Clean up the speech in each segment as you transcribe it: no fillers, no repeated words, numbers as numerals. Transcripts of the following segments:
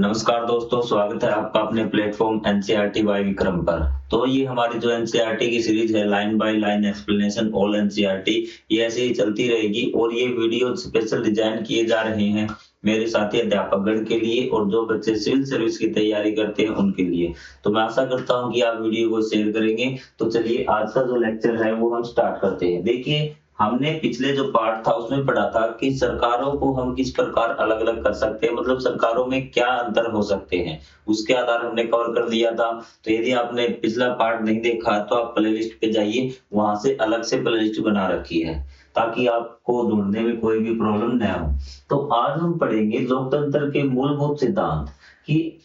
नमस्कार दोस्तों, स्वागत है आपका अपने प्लेटफॉर्म एनसीईआरटी बाय विक्रम पर। तो ये हमारी जो एनसीईआरटी की सीरीज है line by line explanation all NCERT, ये ऐसे ही चलती रहेगी और ये वीडियो स्पेशल डिजाइन किए जा रहे हैं मेरे साथी अध्यापकगण के लिए और जो बच्चे सिविल सर्विस की तैयारी करते हैं उनके लिए। तो मैं आशा करता हूं कि आप वीडियो को शेयर करेंगे। तो चलिए आज का जो लेक्चर है वो हम स्टार्ट करते हैं। देखिए, हमने पिछले जो पार्ट था उसमें पढ़ा था कि सरकारों को हम किस प्रकार अलग अलग कर सकते हैं, मतलब सरकारों में क्या अंतर हो सकते हैं, उसके आधार हमने कवर कर दिया था। तो यदि आपने पिछला पार्ट नहीं देखा तो आप प्लेलिस्ट पे जाइए, वहां से अलग से प्लेलिस्ट बना रखी है ताकि आपको ढूंढने में कोई भी प्रॉब्लम न हो। तो आज हम पढ़ेंगे लोकतंत्र के मूलभूत सिद्धांत कि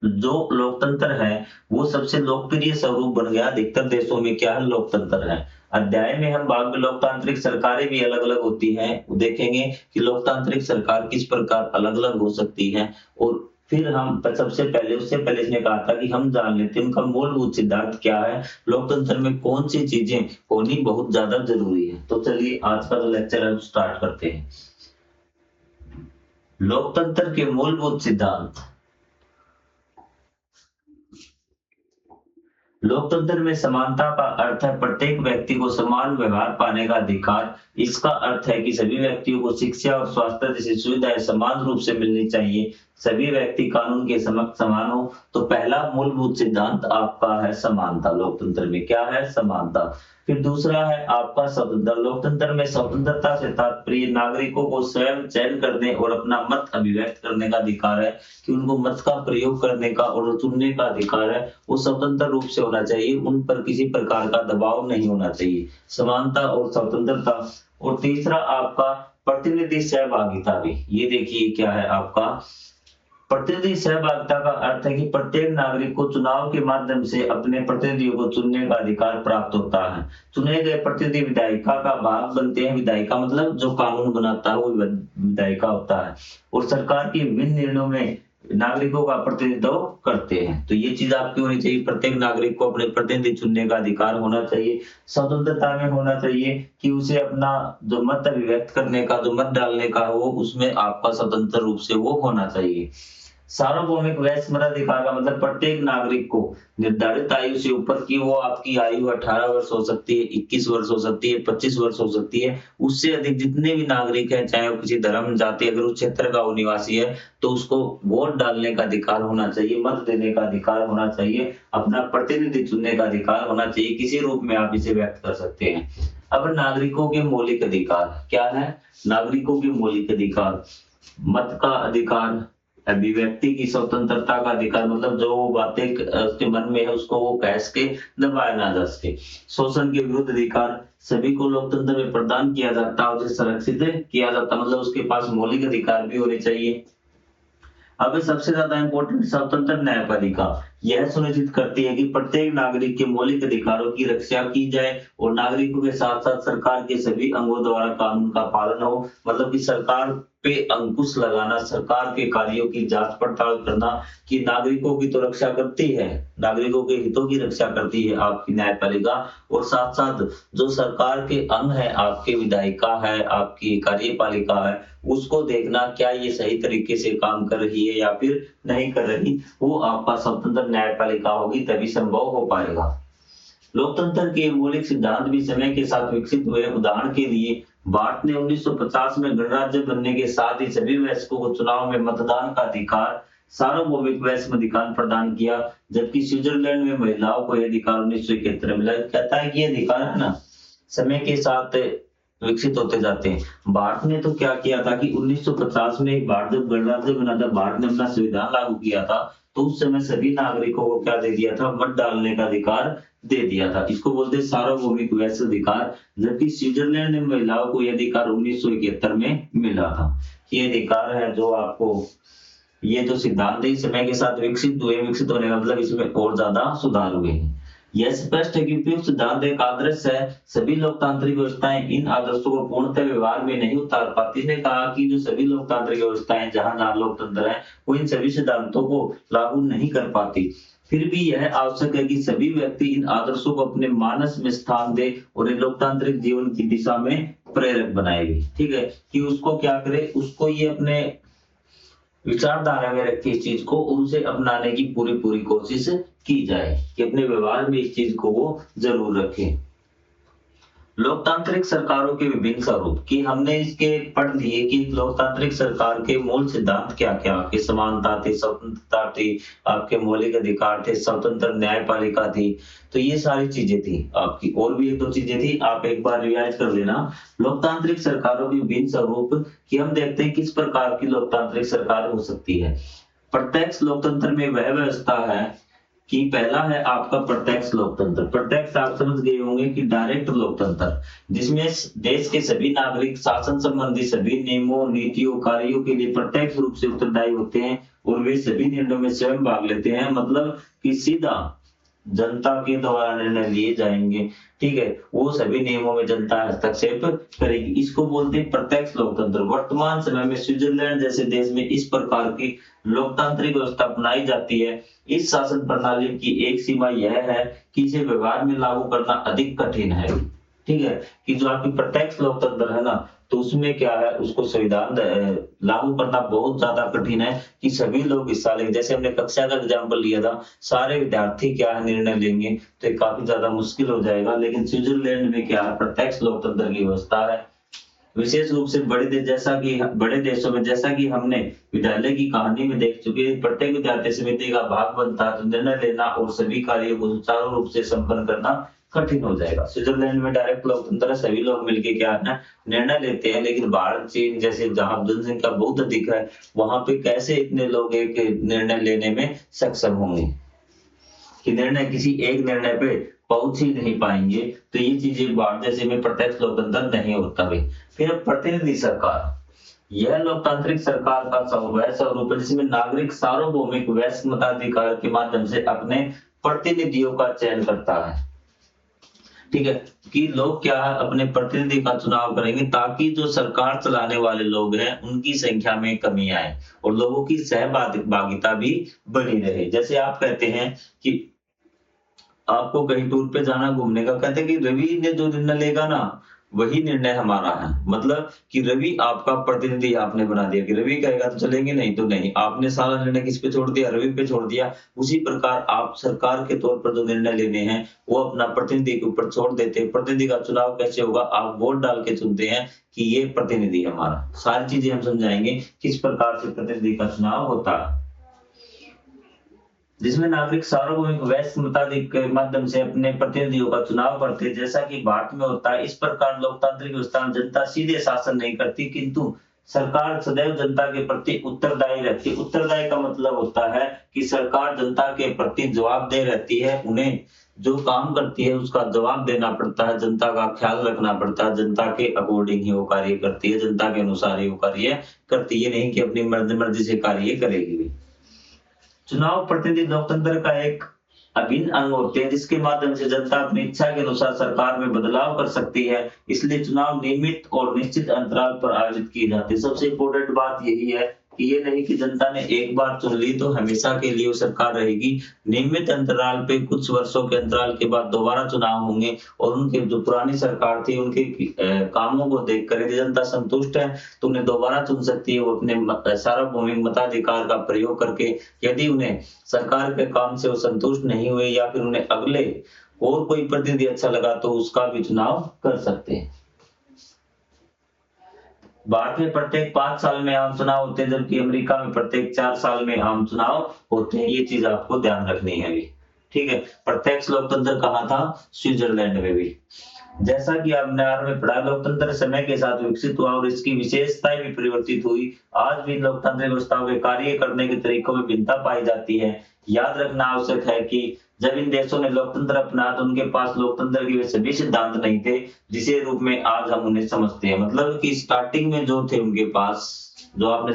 जो लोकतंत्र है वो सबसे लोकप्रिय स्वरूप बन गया अधिकतर देशों में क्या है, लोकतंत्र है। अध्याय में हम बाद में लोकतांत्रिक सरकारें भी अलग अलग होती हैं, देखेंगे कि लोकतांत्रिक सरकार किस प्रकार अलग अलग हो सकती है। और फिर हम सबसे पहले उससे पहले इसने कहा था कि हम जान लेते हैं उनका मूलभूत सिद्धांत क्या है, लोकतंत्र में कौन सी चीजें होनी बहुत ज्यादा जरूरी है। तो चलिए आज का जो लेक्चर है स्टार्ट करते हैं। लोकतंत्र के मूलभूत सिद्धांत। लोकतंत्र में समानता का अर्थ है प्रत्येक व्यक्ति को समान व्यवहार पाने का अधिकार। इसका अर्थ है कि सभी व्यक्तियों को शिक्षा और स्वास्थ्य जैसी सुविधाएं समान रूप से मिलनी चाहिए, सभी व्यक्ति कानून के समक्ष समान हो। तो पहला मूलभूत सिद्धांत आपका है समानता। लोकतंत्र में क्या है, समानता। फिर दूसरा है आपका स्वतंत्रता। लोकतंत्र में स्वतंत्रता से तात्पर्य नागरिकों को स्वयं चयन करने और अपना मत अभिव्यक्त करने का अधिकार है, कि उनको मत का प्रयोग करने का और चुनने का अधिकार है, वो स्वतंत्र रूप से होना चाहिए, उन पर किसी प्रकार का दबाव नहीं होना चाहिए। समानता और स्वतंत्रता। और तीसरा आपका प्रतिनिधि सहभागिता भी। ये देखिए क्या है आपका प्रतिनिधि सहभागिता का अर्थ है कि प्रत्येक नागरिक को चुनाव के माध्यम से अपने प्रतिनिधियों को चुनने का अधिकार प्राप्त होता है। चुने गए प्रतिनिधि विधायिका का भाग बनते हैं। विधायिका मतलब जो कानून बनाता है वो विधायिका होता है और सरकार के विभिन्न निर्णयों में नागरिकों का प्रतिनिधित्व करते हैं। तो ये चीज आपकी होनी चाहिए, प्रत्येक नागरिक को अपने प्रतिनिधि चुनने का अधिकार होना चाहिए। स्वतंत्रता में होना चाहिए कि उसे अपना जो मत अभिव्यक्त करने का, जो मत डालने का हो, उसमें आपका स्वतंत्र रूप से वो होना चाहिए। सार्वभौमिक वय मताधिकार का मतलब प्रत्येक नागरिक को निर्धारित आयु से ऊपर की, वो आपकी आयु 18 वर्ष हो सकती है, 21 वर्ष हो सकती है, 25 वर्ष हो सकती है, उससे अधिक जितने भी नागरिक हैं, चाहे वो किसी धर्म जाति, अगर उस क्षेत्र का वो निवासी है तो उसको वोट डालने का अधिकार होना चाहिए, मत देने का अधिकार होना चाहिए, अपना प्रतिनिधि चुनने का अधिकार होना चाहिए। किसी रूप में आप इसे व्यक्त कर सकते हैं। अब नागरिकों के मौलिक अधिकार क्या है, नागरिकों के मौलिक अधिकार, मत का अधिकार, अभिव्यक्ति की स्वतंत्रता का अधिकार, मतलब जो बातें उसके मन में है उसको वो कह सके, दबाया ना जा सके। शोषण के विरुद्ध अधिकार, सभी को लोकतंत्र में प्रदान किया जाता है, उसे संरक्षित किया जाता, मतलब उसके पास मौलिक अधिकार भी होने चाहिए। अब सबसे ज्यादा इंपॉर्टेंट स्वतंत्र न्यायपालिका, यह सुनिश्चित करती है कि प्रत्येक नागरिक के मौलिक अधिकारों की रक्षा की जाए और नागरिकों के साथ साथ सरकार के सभी अंगों द्वारा कानून का पालन हो। मतलब कि सरकार पे अंकुश लगाना, सरकार के कार्यों की जांच पड़ताल करना कि नागरिकों की तो रक्षा करती है, नागरिकों के हितों की रक्षा करती है आपकी न्यायपालिका, और साथ साथ जो सरकार के अंग है, आपके विधायिका है, आपकी कार्यपालिका है, उसको देखना क्या ये सही तरीके से काम कर रही है या फिर नहीं कर रही, वो आपका स्वतंत्र न्यायपालिका होगी, तभी संभव हो पाएगा। लोकतंत्र के मौलिक सिद्धांत भी समय के साथ विकसित हुए। उदाहरण के लिए भारत ने 1950 में गणराज्य बनने के साथ ही सभी वयस्कों को चुनाव में मतदान का अधिकार, सार्वभौमिक वयस्क अधिकार प्रदान किया, जबकि स्विट्जरलैंड में महिलाओं को यह अधिकार 1971 में मिला। कहता है कि ये अधिकार है ना समय के साथ विकसित होते जाते हैं। भारत ने तो क्या किया था कि 1950 में भारत जब गणराज्य बना था, भारत ने अपना संविधान लागू किया था, तो उस समय सभी नागरिकों को क्या दे दिया था, वोट डालने का अधिकार दे दिया था। इसको बोलते हैं सार्वभौमिक वयस्क अधिकार। जबकि स्विट्जरलैंड में महिलाओं को यह अधिकार 1971 में मिला था। ये अधिकार है जो आपको, ये जो सिद्धांत है समय के साथ विकसित हुए, विकसित होने का मतलब इसमें और ज्यादा सुधार हुए हैं। यह स्पष्ट है कि उपयुक्त सिद्धांत एक आदर्श है, सभी लोकतांत्रिक व्यवस्थाएं इन आदर्शों को पूर्णतः व्यवहार में नहीं उतार पाती। इसने कहा कि जो सभी लोकतांत्रिक व्यवस्थाएं जहां जहां लोकतंत्र है वो इन सभी सिद्धांतों को लागू नहीं कर पाती। फिर भी यह आवश्यक है कि सभी व्यक्ति इन आदर्शों को अपने मानस में स्थान दे और इन लोकतांत्रिक जीवन की दिशा में प्रेरक बनाएगी। ठीक है, कि उसको क्या करे, उसको ये अपने विचारधारा में रखी इस चीज को और उसे अपनाने की पूरी पूरी कोशिश की जाए कि अपने व्यवहार में इस चीज को वो जरूर रखें। लोकतांत्रिक सरकारों के विभिन्न स्वरूप कि हमने इसके पढ़ लिए कि लोकतांत्रिक सरकार के मूल सिद्धांत क्या क्या, कि समानता थी, स्वतंत्रता थी, आपके मौलिक अधिकार थे, स्वतंत्र न्यायपालिका थी। तो ये सारी चीजें थी आपकी, और भी एक दो चीजें थी, आप एक बार रिवाइज कर लेना। लोकतांत्रिक सरकारों के विभिन्न स्वरूप कि हम देखते हैं किस प्रकार की लोकतांत्रिक सरकार हो सकती है। प्रत्यक्ष लोकतंत्र में वह व्यवस्था है कि पहला है आपका प्रत्यक्ष लोकतंत्र। प्रत्यक्ष आप समझ गए होंगे कि डायरेक्ट लोकतंत्र, जिसमें देश के सभी नागरिक शासन संबंधी सभी नियमों, नीतियों, कार्यों के लिए प्रत्यक्ष रूप से उत्तरदायी होते हैं और वे सभी निर्णयों में स्वयं भाग लेते हैं। मतलब कि सीधा जनता के द्वारा निर्णय लिए जाएंगे, ठीक है, वो सभी नियमों में जनता हस्तक्षेप करेगी। इसको बोलते हैं प्रत्यक्ष लोकतंत्र। वर्तमान समय में स्विट्जरलैंड जैसे देश में इस प्रकार की लोकतांत्रिक व्यवस्था अपनाई जाती है। इस शासन प्रणाली की एक सीमा यह है कि इसे व्यवहार में लागू करना अधिक कठिन है, ठीक है, कि जो आपकी प्रत्यक्ष लोकतंत्र है ना, तो उसमें क्या है, उसको संविधान लागू करना बहुत ज्यादा कठिन है कि सभी लोग हिस्सा लेंगे। जैसे हमने कक्षा का एग्जाम्पल लिया था, सारे विद्यार्थी क्या है निर्णय लेंगे तो ये काफी ज्यादा मुश्किल हो जाएगा। लेकिन स्विट्जरलैंड में क्या है, प्रत्यक्ष लोकतंत्र की व्यवस्था है। विशेष रूप से बड़े देश जैसा कि बड़े देशों में, जैसा कि हमने विद्यालय की कहानी में देख चुके हैं, प्रत्येक विद्यार्थी समिति का भाग बनता है तो निर्णय लेना और सभी कार्यों को सुचारू रूप से संपन्न करना कठिन हो जाएगा। स्विट्जरलैंड में डायरेक्ट लोकतंत्र है, सभी लोग मिलकर क्या है निर्णय लेते हैं। लेकिन भारत, चीन जैसे जहां जनसंख्या बहुत अधिक है, वहां पे कैसे इतने लोग एक निर्णय लेने में सक्षम होंगे कि निर्णय किसी एक निर्णय पे पहुंच ही नहीं पाएंगे। तो ये चीजें भारत जैसे में प्रत्यक्ष लोकतंत्र नहीं होता है। फिर प्रतिनिधि सरकार, यह लोकतांत्रिक सरकार का वह स्वरूप है जिसमें नागरिक सार्वभौमिक वयस्क मताधिकार के माध्यम से अपने प्रतिनिधियों का चयन करता है, ठीक है, कि लोग क्या है अपने प्रतिनिधि का चुनाव करेंगे ताकि जो सरकार चलाने वाले लोग हैं उनकी संख्या में कमी आए और लोगों की सहभागिता भी बनी रहे। जैसे आप कहते हैं कि आपको कहीं टूर पे जाना घूमने का, कहते हैं कि रवि ने जो निर्णय लेगा ना वही निर्णय हमारा है। मतलब कि रवि आपका प्रतिनिधि आपने बना दिया कि रवि कहेगा तो चलेंगे, नहीं तो नहीं। आपने सारा निर्णय किस पे छोड़ दिया, रवि पे छोड़ दिया। उसी प्रकार आप सरकार के तौर पर जो निर्णय लेने हैं वो अपना प्रतिनिधि के ऊपर छोड़ देते हैं। प्रतिनिधि का चुनाव कैसे होगा, आप वोट डाल के चुनते हैं कि ये प्रतिनिधि हमारा। सारी चीजें हम समझाएंगे किस प्रकार से प्रतिनिधि का चुनाव होता है, जिसमें नागरिक सार्वभौमिक वयस्क मताधिकार के माध्यम से अपने प्रतिनिधियों का चुनाव करते हैं, जैसा कि भारत में होता है। इस प्रकार लोकतांत्रिक व्यवस्था में जनता सीधे शासन नहीं करती, किंतु सरकार सदैव जनता के प्रति उत्तरदायी रहती है। उत्तरदायी का मतलब होता है कि सरकार जनता के प्रति जवाबदेह रहती है, उन्हें जो काम करती है उसका जवाब देना पड़ता है, जनता का ख्याल रखना पड़ता है, जनता के अकॉर्डिंग ही वो कार्य करती है, जनता के अनुसार ही वो कार्य करती है, नहीं कि अपनी मर्जी से कार्य करेगी। चुनाव प्रतिनिधि लोकतंत्र का एक अभिन्न अंग होते हैं जिसके माध्यम से जनता अपनी इच्छा के अनुसार सरकार में बदलाव कर सकती है। इसलिए चुनाव नियमित और निश्चित अंतराल पर आयोजित किए जाते हैं। सबसे इम्पोर्टेंट बात यही है कि ये नहीं कि जनता ने एक बार चुन ली तो हमेशा के लिए वो सरकार रहेगी। नियमित अंतराल पे कुछ वर्षों के अंतराल के बाद दोबारा चुनाव होंगे और उनके जो पुरानी सरकार थी उनके कामों को देखकर यदि जनता संतुष्ट है तो उन्हें दोबारा चुन सकती है। वो अपने सार्वभौमिक मताधिकार का प्रयोग करके, यदि उन्हें सरकार के काम से वो संतुष्ट नहीं हुए या फिर उन्हें अगले और कोई प्रतिनिधि अच्छा लगा तो उसका भी चुनाव कर सकते हैं। भारत में प्रत्येक 5 साल में आम चुनाव होते हैं, जबकि अमेरिका में प्रत्येक 4 साल में आम चुनाव होते हैं। ये चीज आपको ध्यान रखनी है अभी, ठीक है। प्रत्यक्ष लोकतंत्र कहाँ था, स्विट्जरलैंड में भी। जैसा कि आपने आर में पढ़ा, लोकतंत्र समय के साथ विकसित हुआ और इसकी विशेषताएं भी परिवर्तित हुई। आज भी लोकतांत्रिक व्यवस्थाओं के कार्य करने के तरीकों में भिन्नता पाई जाती है। याद रखना आवश्यक है कि जब इन देशों ने लोकतंत्र अपनाया तो उनके पास लोकतंत्र के वे सभी सिद्धांत नहीं थे जिसे रूप में आज हम उन्हें समझते हैं। मतलब कि स्टार्टिंग में जो थे उनके पास, जो आपने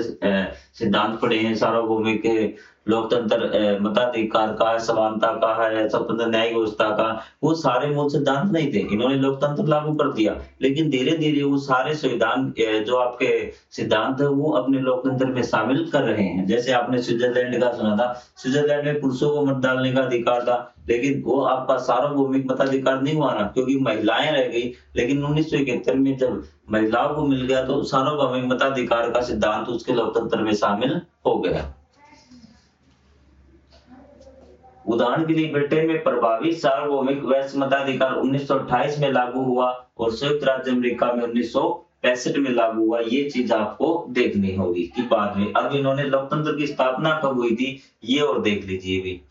सिद्धांत पढ़े हैं, सार्वभौमिक लोकतंत्र, मताधिकार का है, समानता का है, स्वतंत्र न्यायिक व्यवस्था का, वो सारे मूल सिद्धांत नहीं थे। इन्होंने लोकतंत्र लागू कर दिया, लेकिन धीरे धीरे वो सारे संविधान जो आपके सिद्धांत है वो अपने लोकतंत्र में शामिल कर रहे हैं। जैसे आपने स्विट्जरलैंड का सुना था, स्विट्जरलैंड में पुरुषों को मत डालने का अधिकार था, लेकिन वो आपका सार्वभौमिक मताधिकार नहीं हुआ ना, क्योंकि महिलाएं रह गई। लेकिन 1971 में जब महिलाओं को मिल गया तो सार्वभौमिक मताधिकार का सिद्धांत उसके लोकतंत्र में शामिल हो गया। उदाहरण के लिए ब्रिटेन में प्रभावी सार्वभौमिक वैश्य मताधिकार 1928 में लागू हुआ और संयुक्त राज्य अमेरिका में 1965 में लागू हुआ। ये चीज आपको देखनी होगी कि बाद में अब इन्होंने लोकतंत्र की स्थापना कब हुई थी ये और देख लीजिए भी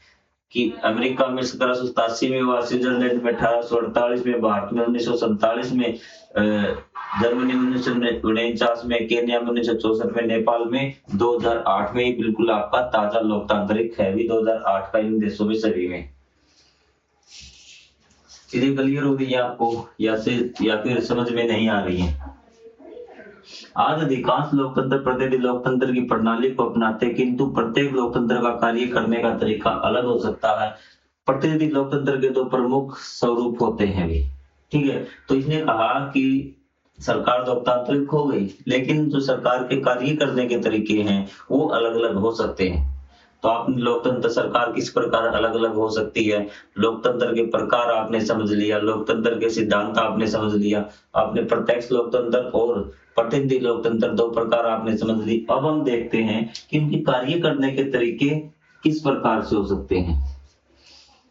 कि अमेरिका में 1787 में हुआ, स्विट्जरलैंड में 1848 में, भारत में 1947 में, जर्मनी में 1949 में, केन्या में 1964 में, नेपाल में 2008 में। ये बिल्कुल आपका ताजा लोकतांत्रिक है भी 2008 का इन देशों में सभी में। चीजें क्लियर हो गई आपको या फिर समझ में नहीं आ रही है? आज अधिकांश लोकतंत्र प्रतिनिधि लोकतंत्र की प्रणाली को अपनाते, किंतु प्रत्येक लोकतंत्र का कार्य करने का तरीका अलग हो सकता है। प्रतिनिधि लोकतंत्र के दो प्रमुख स्वरूप होते हैं भी, ठीक है। तो इसने कहा कि सरकार लोकतांत्रिक हो गई, लेकिन जो सरकार के कार्य करने के तरीके हैं वो अलग अलग हो सकते हैं। तो आपने लोकतंत्र सरकार किस प्रकार अलग अलग हो सकती है, लोकतंत्र के प्रकार आपने समझ लिया, लोकतंत्र के सिद्धांत आपने समझ लिया, आपने प्रत्यक्ष लोकतंत्र और प्रतिनिधि लोकतंत्र दो प्रकार आपने समझ ली। अब हम देखते हैं कि इनके कार्य करने के तरीके किस प्रकार से हो सकते हैं।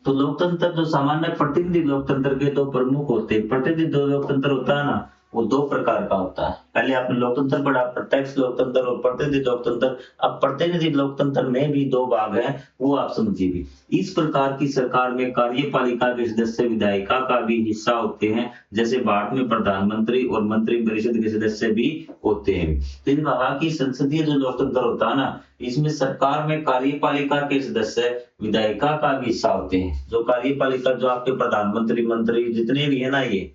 तो लोकतंत्र जो सामान्य प्रतिनिधि लोकतंत्र के दो प्रमुख होते हैं। प्रतिनिधि लोकतंत्र होता है ना, वो दो प्रकार का होता है। पहले आपने लोकतंत्र पढ़ा, प्रत्यक्ष लोकतंत्र और प्रतिनिधि लोकतंत्र। अब प्रतिनिधि लोकतंत्र में भी दो भाग हैं, वो आप समझिए भी। इस प्रकार की सरकार में कार्यपालिका के सदस्य विधायिका का भी हिस्सा होते हैं, जैसे भारत में प्रधानमंत्री और मंत्रिपरिषद के सदस्य भी होते हैं। तो इन कहा कि संसदीय जो लोकतंत्र होता है ना, इसमें सरकार में कार्यपालिका के सदस्य विधायिका का भी हिस्सा होते हैं। जो कार्यपालिका जो आपके प्रधानमंत्री मंत्री जितने भी है ना, ये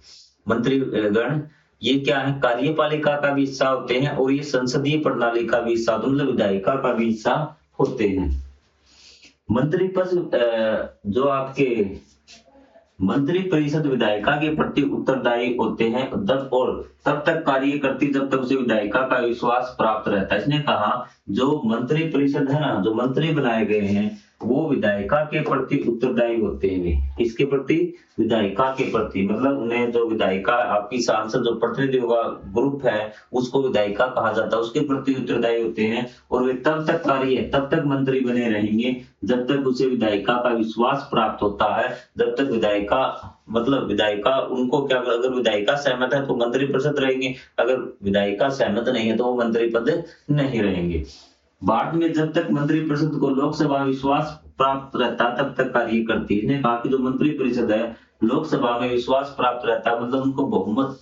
मंत्रीगण, ये क्या है, कार्यपालिका का भी हिस्सा होते हैं और ये संसदीय प्रणाली का भी हिस्सा, मतलब विधायिका का भी हिस्सा होते हैं। मंत्रिपद जो आपके मंत्रिपरिषद विधायिका के प्रति उत्तरदायी होते हैं तब तक कार्य करती जब तक उसे विधायिका का विश्वास प्राप्त रहता है। इसने कहा जो मंत्रिपरिषद है ना, जो मंत्री बनाए गए हैं वो विधायिका के प्रति उत्तरदायी होते हैं। किसके प्रति? विधायिका के प्रति। मतलब उन्हें जो विधायिका आपकी सांसद जो प्रतिनिधियों का ग्रुप है उसको विधायिका कहा जाता है, उसके प्रति उत्तरदायी होते हैं। और वे तब तक मंत्री बने रहेंगे जब तक उसे विधायिका का विश्वास प्राप्त होता है। जब तक विधायिका उनको क्या, अगर विधायिका सहमत है तो मंत्रिपरिषद रहेंगे, अगर विधायिका सहमत नहीं है तो वो मंत्रिपद नहीं रहेंगे। भारत में जब तक मंत्रिपरिषद को लोकसभा विश्वास प्राप्त रहता तब तक कार्य करती है। इसने कहा कि जो मंत्रिपरिषद है लोकसभा में विश्वास प्राप्त रहता है, मतलब उनको बहुमत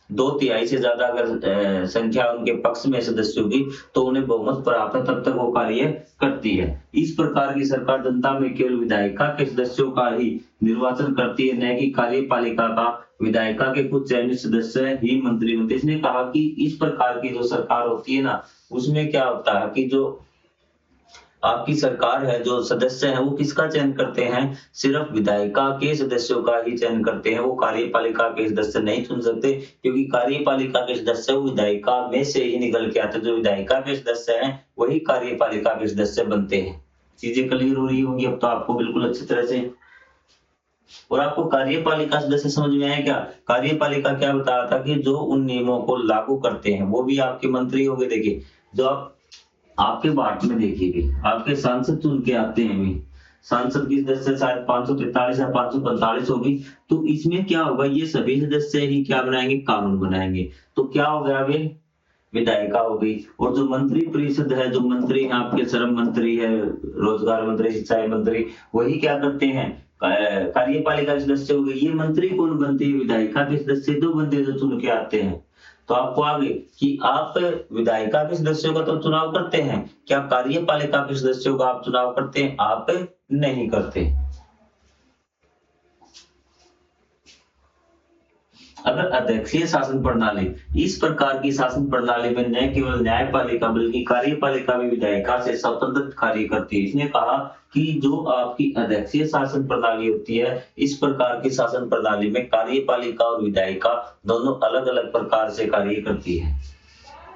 2/3 से ज्यादा अगर संख्या उनके पक्ष में सदस्यों की तो उन्हें बहुमत प्राप्त है, तब तक वो कार्य करती है। इस प्रकार की सरकार जनता में केवल विधायिका के सदस्यों का ही निर्वाचन करती है, न कि कार्यपालिका का। विधायिका के कुछ चयनित सदस्य ही मंत्री बनते। इसने कहा कि इस प्रकार की जो सरकार होती है ना, उसमें क्या होता है कि जो आपकी सरकार है, जो सदस्य हैं वो किसका चयन करते हैं? सिर्फ विधायिका के सदस्यों का ही चयन करते हैं। वो कार्यपालिका के सदस्य नहीं चुन सकते, क्योंकि कार्यपालिका के सदस्य वो विधायिका में से ही निकल के आते। जो विधायिका के सदस्य हैं वही कार्यपालिका के सदस्य बनते हैं। चीजें क्लियर हो रही होंगी अब तो आपको बिल्कुल अच्छी तरह से। और आपको कार्यपालिका सदस्य समझ में आया क्या? कार्यपालिका क्या बता रहा था कि जो उन नियमों को लागू करते हैं वो भी आपके मंत्री हो गए। देखिए जो आपके भारत में देखिए आपके सांसद चुन के आते हैं भी, सांसद की सदस्य शायद 543 या 545 होगी। तो इसमें क्या होगा, ये सभी सदस्य ही क्या बनाएंगे? कानून बनाएंगे। तो क्या हो गया, वे विधायिका हो गई। और जो मंत्री परिषद है, जो मंत्री हैं आपके, श्रम मंत्री है, रोजगार मंत्री, सिंचाई मंत्री, वही क्या करते हैं? कार्यपालिका सदस्य हो गए। ये मंत्री कौन बनते हैं? विधायिका के सदस्य दो बंदे जो चुन के आते हैं। तो आपको आगे कि आप विधायिका के सदस्यों का तो चुनाव करते हैं, क्या कार्यपालिका के सदस्यों का आप चुनाव करते हैं? आप नहीं करते। अगर अध्यक्षीय शासन प्रणाली, इस प्रकार की शासन प्रणाली में न केवल न्यायपालिका बल्कि कार्यपालिका भी विधायिका से स्वतंत्र कार्य करती है। इसने कहा कि जो आपकी अध्यक्षीय शासन प्रणाली होती है, इस प्रकार की शासन प्रणाली में कार्यपालिका और विधायिका दोनों अलग अलग प्रकार से कार्य करती है।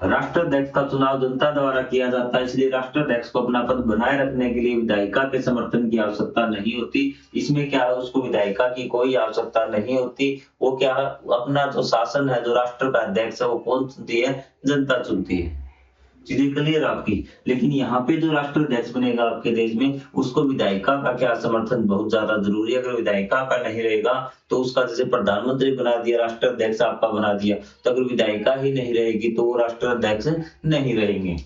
राष्ट्राध्यक्ष का चुनाव जनता द्वारा किया जाता है, इसलिए राष्ट्राध्यक्ष को अपना पद बनाए रखने के लिए विधायिका के समर्थन की आवश्यकता नहीं होती। इसमें क्या है, उसको विधायिका की कोई आवश्यकता नहीं होती। वो क्या है, अपना जो शासन है, जो राष्ट्र का अध्यक्ष है, वो कौन चुनती है? जनता चुनती है। सीधे क्लियर आपकी। लेकिन यहाँ पे जो राष्ट्राध्यक्ष बनेगा आपके देश में, उसको विधायिका का क्या समर्थन बहुत ज्यादा जरूरी है। अगर विधायिका का नहीं रहेगा तो उसका जैसे प्रधानमंत्री बना दिया, राष्ट्राध्यक्ष आपका बना दिया, तो अगर विधायिका ही नहीं रहेगी तो वो राष्ट्राध्यक्ष नहीं रहेंगे।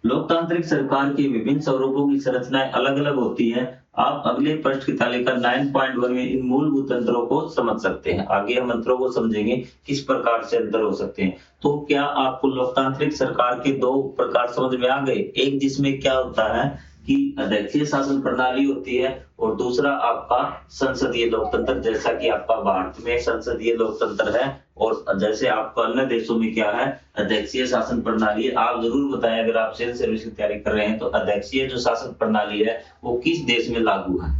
लोकतांत्रिक सरकार के विभिन्न स्वरूपों की संरचनाएं अलग अलग होती है। आप अगले पृष्ठ की तालिका 9.1 में इन मूलभूत अंतरों को समझ सकते हैं। आगे हम अंतरों को समझेंगे किस प्रकार से अंतर हो सकते हैं। तो क्या आपको लोकतांत्रिक सरकार के दो प्रकार समझ में आ गए? एक जिसमें क्या होता है कि अध्यक्षीय शासन प्रणाली होती है, और दूसरा आपका संसदीय लोकतंत्र, जैसा कि आपका भारत में संसदीय लोकतंत्र है, और जैसे आपका अन्य देशों में क्या है, अध्यक्षीय शासन प्रणाली है। आप जरूर बताएं अगर आप सिविल सर्विस की तैयारी कर रहे हैं तो अध्यक्षीय जो शासन प्रणाली है वो किस देश में लागू है।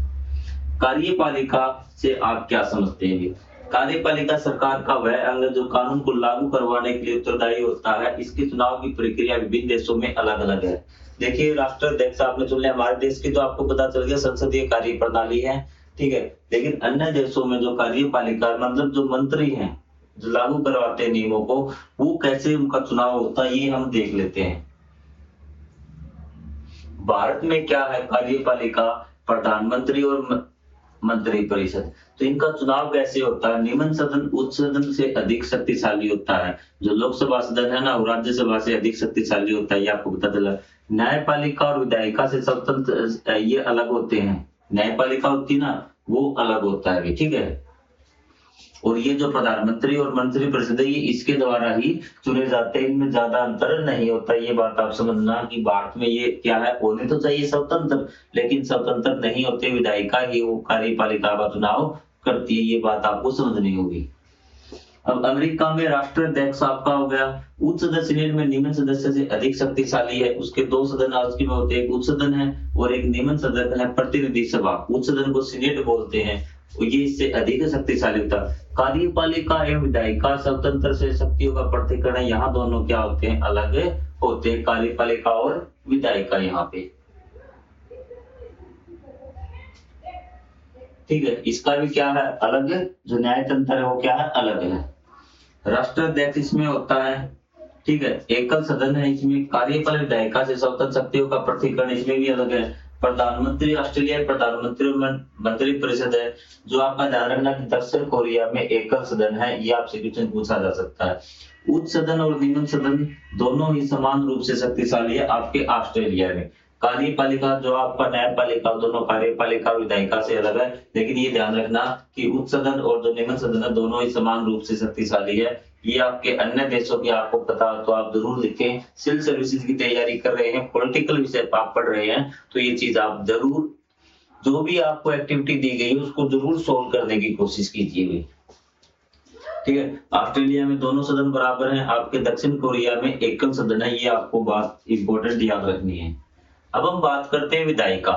कार्यपालिका से आप क्या समझते हैं? कार्यपालिका सरकार का वह अंग जो कानून को लागू करवाने के लिए उत्तरदायी होता है। इसके चुनाव की प्रक्रिया विभिन्न देशों में अलग अलग है। देखिए, राष्ट्राध्यक्ष आपने चुन लिया, हमारे देश की तो आपको पता चल गया संसदीय कार्य प्रणाली है, ठीक है। लेकिन अन्य देशों में जो कार्यपालिका मतलब जो मंत्री हैं जो लागू करवाते हैं नियमों को, वो कैसे उनका चुनाव होता है ये हम देख लेते हैं। भारत में क्या है, कार्यपालिका, प्रधानमंत्री और मंत्री परिषद। तो इनका चुनाव कैसे होता है? निम्न सदन उच्च सदन से अधिक शक्तिशाली होता है। जो लोकसभा सदन है ना, वो राज्यसभा से अधिक शक्तिशाली होता है, ये आपको पता चला। न्यायपालिका और विधायिका से स्वतंत्र ये अलग होते हैं। न्यायपालिका होती है ना, वो अलग होता है, ठीक है। और ये जो प्रधानमंत्री और मंत्री परिषद है ये इसके द्वारा ही चुने जाते हैं, इनमें ज्यादा अंतर नहीं होता। ये बात आप समझना कि भारत में ये क्या है, होने तो चाहिए स्वतंत्र, लेकिन स्वतंत्र नहीं होते, विधायिका ही वो कार्यपालिका का चुनाव करती है। ये बात आपको समझनी होगी। अब अमेरिका में राष्ट्राध्यक्ष आपका हो गया उच्च सदन, सीनेट में निम्न सदस्य से अधिक शक्तिशाली है। उसके दो सदन उसके में होते हैं, एक उच्च सदन है और एक निम्न सदन है, प्रतिनिधि सभा। उच्च सदन को सीनेट बोलते हैं, ये इससे अधिक शक्तिशाली होता है। कार्यपालिका एवं विधायिका स्वतंत्र से शक्तियों का पृथक्करण है। यहाँ दोनों क्या होते हैं, अलग होते हैं, कार्यपालिका और विधायिका यहाँ पे, ठीक है। इसका भी क्या है, अलग है। जो न्यायतंत्र है वो क्या है, अलग है। राष्ट्राध्यक्ष इसमें होता है, ठीक है, एकल सदन है। इसमें कार्यपालिका विधायिका से स्वतंत्र शक्तियों का पृथक्करण इसमें भी अलग है। प्रधानमंत्री ऑस्ट्रेलिया प्रधानमंत्री मंत्री परिषद है। जो आपका ध्यान रखना कि दक्षिण कोरिया में एकल सदन है, ये आपसे क्वेश्चन पूछा जा सकता है। उच्च सदन और निम्न सदन दोनों ही समान रूप से शक्तिशाली है आपके ऑस्ट्रेलिया में। कार्यपालिका जो आपका न्यायपालिका, दोनों कार्यपालिका और विधायिका से अलग है, लेकिन ये ध्यान रखना कि उच्च सदन और जो निम्न सदन है दोनों ही समान रूप से शक्तिशाली है। ये आपके अन्य देशों की आपको पता हो तो आप जरूर लिखें। सिविल सर्विसेज की तैयारी कर रहे हैं, पॉलिटिकल विषय आप पढ़ रहे हैं, तो ये चीज आप जरूर, जो भी आपको एक्टिविटी दी गई है उसको जरूर सोल्व करने की कोशिश कीजिए, ठीक है। ऑस्ट्रेलिया में दोनों सदन बराबर हैं, आपके दक्षिण कोरिया में एकल सदन है। ये आपको बात इंपॉर्टेंट याद रखनी है। अब हम बात करते हैं विधायिका।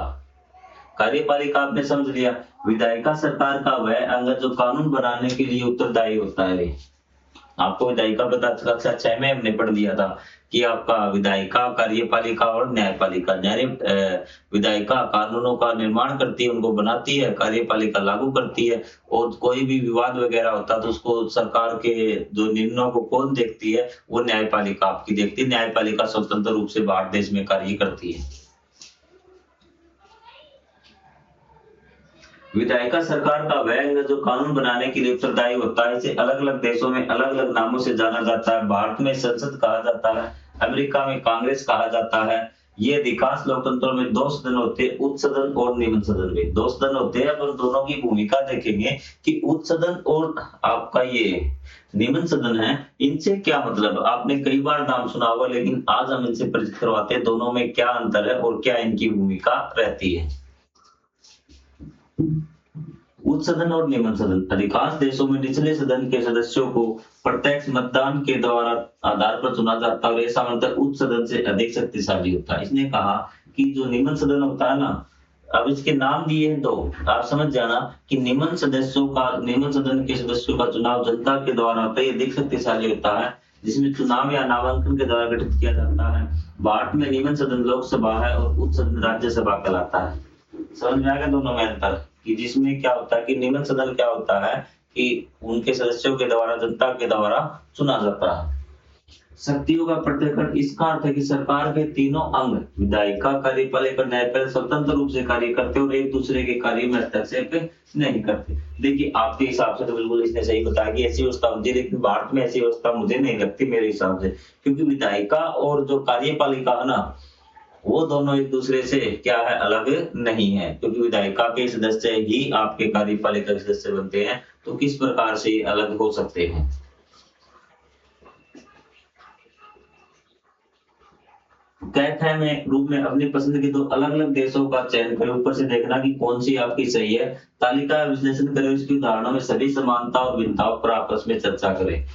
कार्यपालिका आपने समझ लिया। विधायिका सरकार का वह अंग जो कानून बनाने के लिए उत्तरदायी होता है। आपको विधायिका पता चला, कक्षा 6 में हमने पढ़ दिया था कि आपका विधायिका, कार्यपालिका और न्यायपालिका। विधायिका कानूनों का निर्माण करती है, उनको बनाती है, कार्यपालिका लागू करती है। और कोई भी विवाद वगैरह होता है तो उसको सरकार के जो निर्णयों को कौन देखती है, वो न्यायपालिका आपकी देखती है। न्यायपालिका स्वतंत्र रूप से भारत देश में कार्य करती है। विधायिका सरकार का वह अंग जो कानून बनाने के लिए उत्तरदायी होता है। इसे अलग अलग देशों में अलग अलग नामों से जाना जाता है। भारत में संसद कहा जाता है, अमेरिका में कांग्रेस कहा जाता है। ये अधिकांश लोकतंत्रों में दो सदन होते हैं, उच्च सदन और निम्न सदन में दो सदन होते हैं। अब दोनों की भूमिका देखेंगे कि उच्च सदन और आपका ये निम्न सदन है, इनसे क्या मतलब। आपने कई बार नाम सुना होगा, लेकिन आज हम इनसे परिचित करवाते हैं, दोनों में क्या अंतर है और क्या इनकी भूमिका रहती है। उच्च सदन और निम्न सदन। अधिकांश देशों में निचले सदन के सदस्यों को प्रत्यक्ष मतदान के द्वारा आधार पर चुना जाता है और ऐसा मतलब उच्च सदन से अधिक शक्तिशाली होता है। इसने कहा कि जो निम्न सदन होता है ना, अब इसके नाम दिए हैं दो, आप समझ जाना कि निम्न सदन के सदस्यों का चुनाव जनता के द्वारा होता है, अधिक शक्तिशाली होता है, जिसमें चुनाव या नामांकन के द्वारा गठित किया जाता है। भारत में निम्न सदन लोकसभा है और उच्च सदन राज्यसभा कहलाता है। समझ में आ गया दोनों में अंतर, कि जिसमें क्या होता है कि निम्न सदन क्या होता है कि उनके सदस्यों के द्वारा, जनता के द्वारा चुना जाता है। शक्तियों का प्रत्येकरण, इसका अर्थ है कि सरकार के तीनों अंग विधायिका, कार्यपालिक और न्यायपालिक स्वतंत्र रूप से कार्य करते और एक दूसरे के कार्य में हस्तक्षेप नहीं करते। देखिए आपके हिसाब से तो बिल्कुल इसने सही बताया कि ऐसी व्यवस्था होती है, लेकिन भारत में ऐसी व्यवस्था मुझे नहीं लगती मेरे हिसाब से, क्योंकि विधायिका और जो कार्यपालिका है ना, वो दोनों एक दूसरे से क्या है, अलग नहीं है, क्योंकि विधायिका के सदस्य ही आपके कार्यपालिका के सदस्य बनते हैं, तो किस प्रकार से ये अलग हो सकते हैं। कैट में रूप में अपनी पसंद के दो अलग अलग देशों का चयन करें, ऊपर से देखना कि कौन सी आपकी सही है। तालिका विश्लेषण करें, इसकी उदाहरणों में सभी समानता और भिन्नताओं पर आपस में चर्चा करें।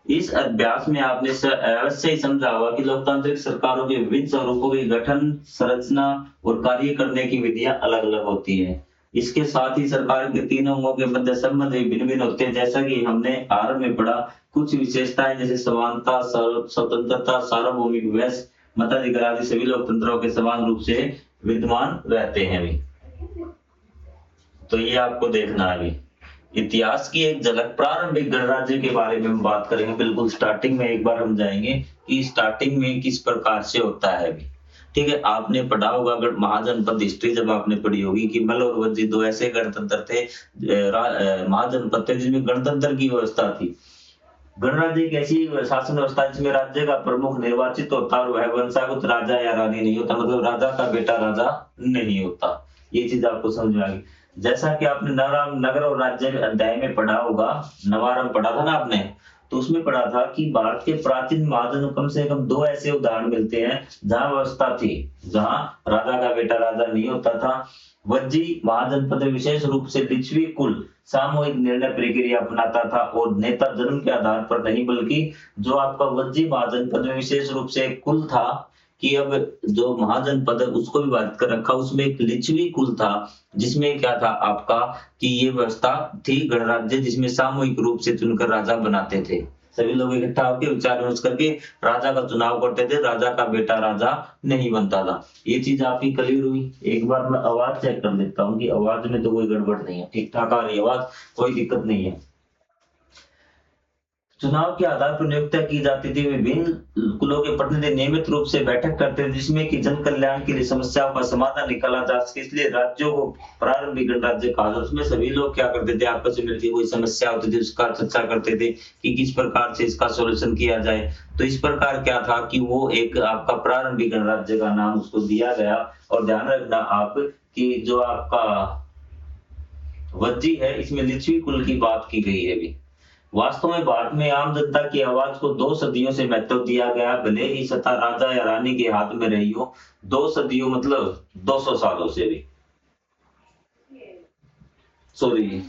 इस अभ्यास में आपने अवश्य ही समझा होगा कि लोकतांत्रिक सरकारों के विभिन्न स्वरूपों की गठन, संरचना और कार्य करने की विधियां अलग अलग होती है। इसके साथ ही सरकार के तीनों अंगों के मध्य संबंध भी भिन्न भिन्न होते हैं, जैसा कि हमने आरंभ में पढ़ा। कुछ विशेषताएं जैसे समानता, स्वतंत्रता, सार्वभौमिक वैश्य मताधिकार आदि सभी लोकतंत्रों के समान रूप से विद्यमान रहते हैं भी। तो ये आपको देखना है भी। इतिहास की एक झलक, प्रारंभिक गणराज्य के बारे में हम बात करेंगे। बिल्कुल स्टार्टिंग में एक बार हम जाएंगे कि स्टार्टिंग में किस प्रकार से होता है भी। ठीक है, आपने पढ़ा होगा महाजनपद हिस्ट्री जब आपने पढ़ी होगी कि मल और वज्जी दो ऐसे गणतंत्र थे, महाजनपद थे जिसमें गणतंत्र की व्यवस्था थी। गणराज्य एक ऐसी शासन व्यवस्था जिसमें राज्य का प्रमुख निर्वाचित होता और वह वंशागत राजा या रानी नहीं होता, मतलब राजा का बेटा राजा नहीं होता। ये चीज आपको समझ में आ गई। जैसा कि आपने नगर और राज्य अध्याय में पढ़ा होगा, नवारंभ पढ़ा था ना आपने, तो उसमें पढ़ा था कि भारत के प्राचीन महाजन कम से कम दो ऐसे उदाहरण मिलते हैं जहां व्यवस्था थी, जहां राजा का बेटा राजा नहीं होता था। वज्जी महाजनपद विशेष रूप से लिच्छवी कुल सामूहिक निर्णय प्रक्रिया अपनाता था और नेता जन्म के आधार पर नहीं, बल्कि जो आपका वज्जी महाजनपद में विशेष रूप से एक कुल था कि अब जो महाजनपद है उसको भी बात कर रखा, उसमें एक लिच्छवी कुल था जिसमें क्या था आपका कि ये व्यवस्था थी गणराज्य, जिसमें सामूहिक रूप से चुनकर राजा बनाते थे। सभी लोग इकट्ठा होकर विचार विमर्श करके राजा का चुनाव करते थे, राजा का बेटा राजा नहीं बनता था। ये चीज आपकी क्लियर हुई। एक बार मैं आवाज चेक कर लेता हूँ कि आवाज में तो कोई गड़बड़ नहीं है, ठीक ठाक आ रही आवाज, कोई दिक्कत नहीं है। चुनाव के आधार पर नियुक्तियां की जाती थी। विभिन्न कुलों के प्रतिनिधि नियमित रूप से बैठक करते थे जिसमें कि जन कल्याण के लिए समस्याओं का समाधान निकाला जा सके, इसलिए राज्यों को प्रारंभिक गणराज्य कहा जाता। उसमें सभी लोग क्या करते थे, आपस में मिलकर कोई समस्या होती थी उसका चर्चा करते थे कि किस प्रकार से इसका सोल्यूशन किया जाए। तो इस प्रकार क्या था कि वो एक आपका प्रारंभिक गणराज्य का नाम उसको दिया गया। और ध्यान रखना आप कि जो आपका वज्जी है इसमें लिच्छवी कुल की बात की गई है भी। वास्तव में भारत में आम जनता की आवाज को 2 सदियों से महत्व दिया गया, भले ही सत्ता राजा या रानी के हाथ में रही हो। 2 सदियों मतलब 200 सालों से भी, सॉरी,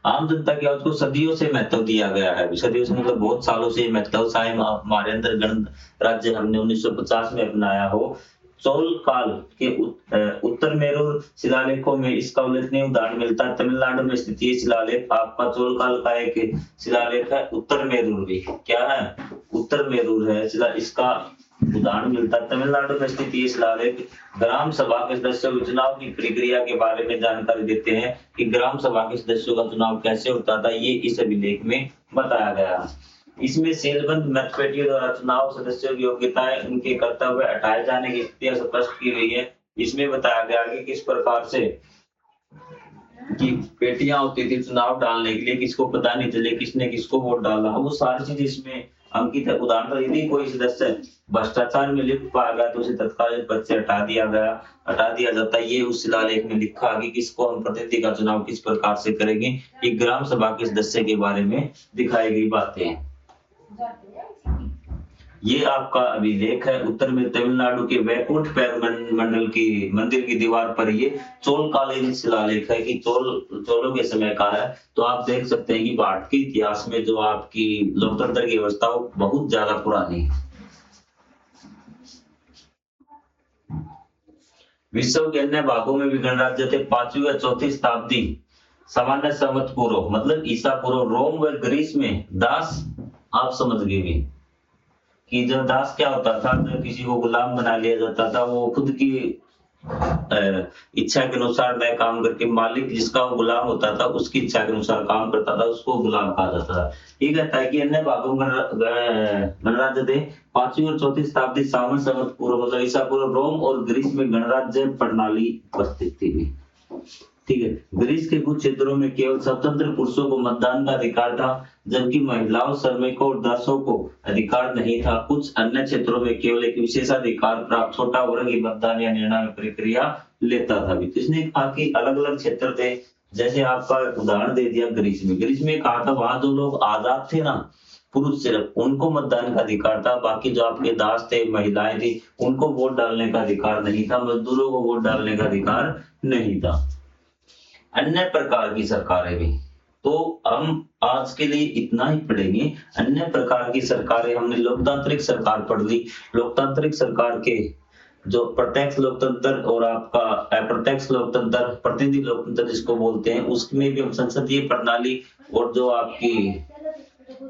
आम जनता की आवाज को सदियों से महत्व दिया गया है। सदियों से मतलब बहुत सालों से महत्व, चाहे हमारे अंदर गणराज्य हमने 1950 में अपनाया हो। चोल काल के उत्तर मेरूर शिलालेखों में इसका उल्लेखनीय उदाहरण मिलता है। तमिलनाडु में स्थित ये शिलालेख आपका चोल काल का एक शिलालेख है। उत्तर मेरूर भी क्या है, उत्तर मेरूर है, इसका उदाहरण मिलता है। तमिलनाडु में स्थित ये शिलालेख ग्राम सभा के सदस्यों के चुनाव की प्रक्रिया के बारे में जानकारी देते हैं कि ग्राम सभा के सदस्यों का चुनाव कैसे होता था, ये इस अभिलेख में बताया गया है। इसमें सेलबंद मतपेटियों द्वारा चुनाव सदस्यों की योग्यताएं, उनके कर्तव्य हटाए जाने की स्थितियां स्पष्ट की गई है। इसमें बताया गया कि किस प्रकार से कि पेटियां होती थी चुनाव डालने के लिए, किसको पता नहीं चले किसने किसको वोट डाला, वो सारी चीज इसमें अंकित है। उदाहरण यदि कोई सदस्य भ्रष्टाचार में लिप्त पाया गया तो उसे तत्काल पद से हटा दिया जाता है। ये उस शिलालेख में लिखा कि किसको हम प्रतिनिधि का चुनाव किस प्रकार से करेंगे, ये ग्राम सभा के सदस्य के बारे में दिखाई गई बातें हैं। ये आपका अभिलेख है। उत्तर में तमिलनाडु के वैकुंठ मंडल की मंदिर की दीवार पर ये चोलकालीन शिलालेख है कि चोलों के समय का है। तो आप देख सकते हैं कि भारत के इतिहास में जो आपकी लोकतंत्र की व्यवस्था बहुत ज्यादा पुरानी है। विश्व के अन्य भागों में भी गणराज्य थे। 5वीं या 4वीं शताब्दी सामान्य संवत पूर्व मतलब ईसा पूर्व रोम व ग्रीस में दास, आप समझ गए भी कि जब दास क्या होता था, जब किसी को गुलाम बना लिया जाता था, वो खुद की इच्छा के अनुसार न काम करके मालिक जिसका वो गुलाम होता था उसकी इच्छा के अनुसार काम करता था, उसको गुलाम कहा जाता था। ये कहता है कि अन्य भागों में गणराज्य थे। 5वीं और 4वीं शताब्दी सावन संवत पूर्व मतलब ईसा पूर्व रोम और ग्रीस में गणराज्य प्रणाली उपस्थित थी। ठीक है, ग्रीस के कुछ क्षेत्रों में केवल स्वतंत्र पुरुषों को मतदान का अधिकार था, जबकि महिलाओं, श्रमिकों और दासों को अधिकार नहीं था। कुछ अन्य क्षेत्रों में केवल एक विशेषाधिकार प्राप्त छोटा वर्ग ही मतदान या निर्णय में प्रक्रिया लेता था। भी तो इसने कहा कि अलग अलग क्षेत्र थे, जैसे आपका उदाहरण दे दिया ग्रीस में कहा था वहां जो लोग आजाद थे ना, पुरुष सिर्फ उनको मतदान का अधिकार था, बाकी जो आपके दास थे, महिलाएं थी, उनको वोट डालने का अधिकार नहीं था, मजदूरों को वोट डालने का अधिकार नहीं था। अन्य प्रकार की सरकारें भी, तो हम आज के लिए इतना ही पढ़ेंगे। अन्य प्रकार की सरकारें, हमने लोकतांत्रिक सरकार पढ़ ली। लोकतांत्रिक सरकार के जो प्रत्यक्ष लोकतंत्र और आपका अप्रत्यक्ष लोकतंत्र, प्रतिनिधि लोकतंत्र जिसको बोलते हैं, उसमें भी हम संसदीय प्रणाली और जो आपकी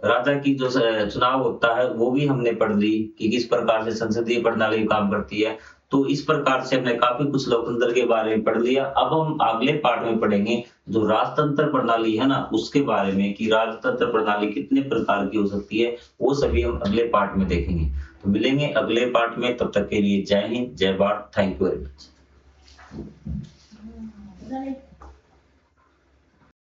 राजा की जो चुनाव होता है वो भी हमने पढ़ ली कि किस प्रकार से संसदीय प्रणाली काम करती है। तो इस प्रकार से हमने काफी कुछ लोकतंत्र के बारे में पढ़ लिया। अब हम अगले पार्ट में पढ़ेंगे जो राजतंत्र प्रणाली है ना, उसके बारे में कि राजतंत्र प्रणाली कितने प्रकार की हो सकती है, वो सभी हम अगले पार्ट में देखेंगे। तो मिलेंगे अगले पार्ट में, तब तक के लिए जय हिंद, जय Bharat, thank you very much.